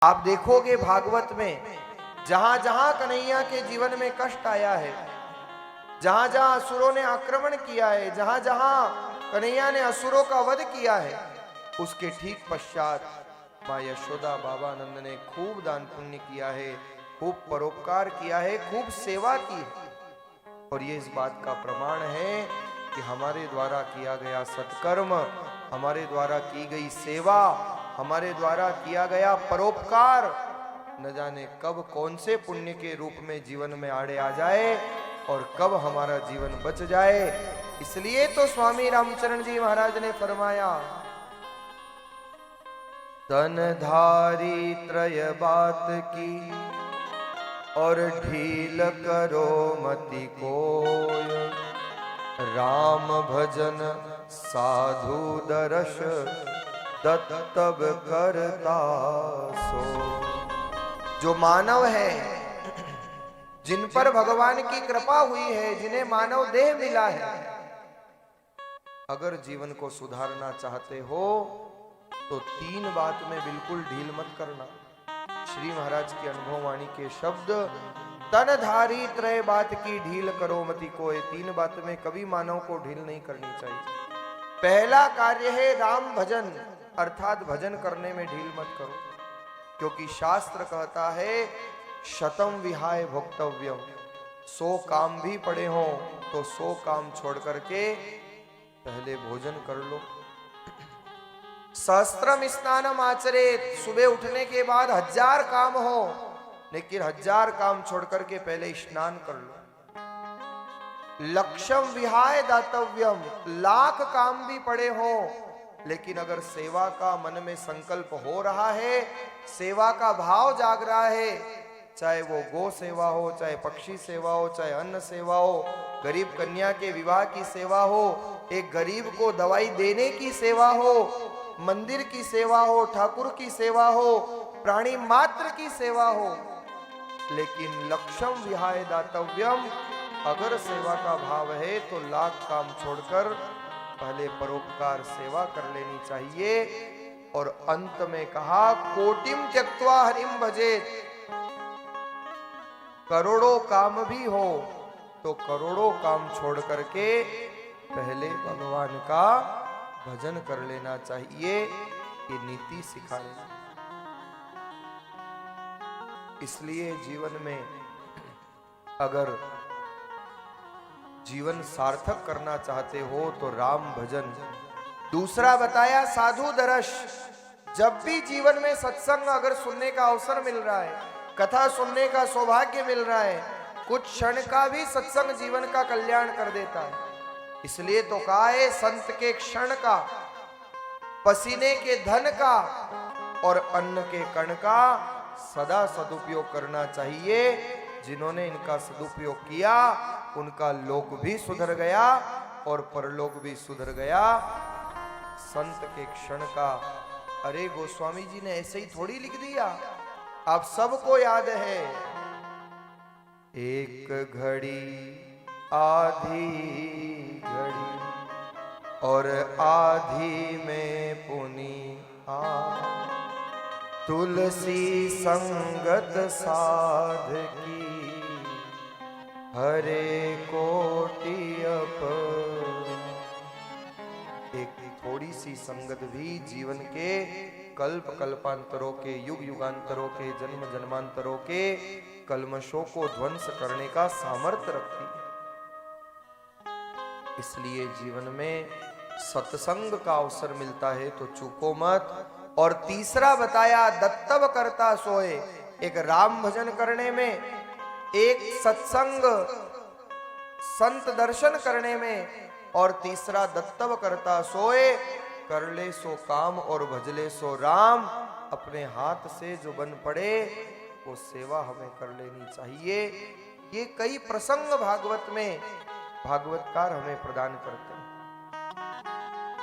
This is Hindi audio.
आप देखोगे भागवत में जहां जहां कन्हैया के जीवन में कष्ट आया है, जहां जहां असुरों ने आक्रमण किया है, जहां जहां कन्हैया ने असुरों का वध किया है, उसके ठीक पश्चात मां यशोदा बाबा नंद ने खूब दान पुण्य किया है, खूब परोपकार किया है, खूब सेवा की है। और ये इस बात का प्रमाण है कि हमारे द्वारा किया गया सत्कर्म, हमारे द्वारा की गई सेवा, हमारे द्वारा किया गया परोपकार न जाने कब कौन से पुण्य के रूप में जीवन में आड़े आ जाए और कब हमारा जीवन बच जाए। इसलिए तो स्वामी रामचरण जी महाराज ने फरमाया, तन धारी त्रय बात की और ढील करो मति कोय, राम भजन साधु दर्श दत्तब करता सो। जो मानव है, जिन पर भगवान की कृपा हुई है, जिन्हें मानव देह मिला है, अगर जीवन को सुधारना चाहते हो तो तीन बात में बिल्कुल ढील मत करना। श्री महाराज की अनुभव वाणी के शब्द, तन धारी त्रय बात की ढील करो मति कोय। तीन बात में कभी मानव को ढील नहीं करनी चाहिए। पहला कार्य है राम भजन, अर्थात भजन करने में ढील मत करो, क्योंकि शास्त्र कहता है शतम विहाय भोक्तव्यम। 100 काम भी पड़े हो तो 100 काम छोड़ करके पहले भोजन कर लो। सहस्त्रम स्नानम आचरेत, सुबह उठने के बाद 1000 काम हो, लेकिन 1000 काम छोड़ करके पहले स्नान कर लो। लक्ष्यम विहाय दातव्यम, 1,00,000 काम भी पड़े हो, लेकिन अगर सेवा का मन में संकल्प हो रहा है, सेवा का भाव जाग रहा है, चाहे वो गो सेवा हो, चाहे पक्षी सेवा हो, चाहे अन्न सेवा हो, गरीब कन्या के विवाह की सेवा हो, एक गरीब को दवाई देने की सेवा हो, मंदिर की सेवा हो, ठाकुर की सेवा हो, प्राणी मात्र की सेवा हो, लेकिन लक्ष्यम विहाय दातव्यम, अगर सेवा का भाव है तो 1,00,000 काम छोड़कर पहले परोपकार सेवा कर लेनी चाहिए। और अंत में कहा, कोटिम त्यक्त्वा हरिम भजेत, करोड़ों काम भी हो तो करोड़ों काम छोड़ करके पहले भगवान का भजन कर लेना चाहिए। ये नीति सिखाए। इसलिए जीवन में अगर जीवन सार्थक करना चाहते हो तो राम भजन। दूसरा बताया साधु दर्श। जब भी जीवन में सत्संग अगर सुनने का अवसर मिल रहा है, कथा सुनने का सौभाग्य मिल रहा है, कुछ क्षण का भी सत्संग जीवन का कल्याण कर देता है। इसलिए तो कहा है, संत के क्षण का, पसीने के धन का और अन्न के कण का सदा सदुपयोग करना चाहिए। जिन्होंने इनका सदुपयोग किया उनका लोक भी सुधर गया और परलोक भी सुधर गया। संत के क्षण का, अरे गोस्वामी जी ने ऐसे ही थोड़ी लिख दिया, आप सबको याद है, एक घड़ी आधी घड़ी और आधी में पुनी आ, तुलसी संगत साध की हरे कोटि अप। एक थोड़ी सी संगत भी जीवन के कल्प कल्पांतरों के, युग युगांतरों के, जन्म जन्मांतरों के कल्मशों को ध्वंस करने का सामर्थ्य रखती है। इसलिए जीवन में सत्संग का अवसर मिलता है तो चूको मत। और तीसरा बताया, दत्तव करता सोए। एक राम भजन करने में, एक सत्संग संत दर्शन करने में, और तीसरा दत्तव करता सोए, कर ले सो काम और भजले सो राम। अपने हाथ से जो बन पड़े वो सेवा हमें कर लेनी चाहिए। ये कई प्रसंग भागवत में भागवतकार हमें प्रदान करते हैं।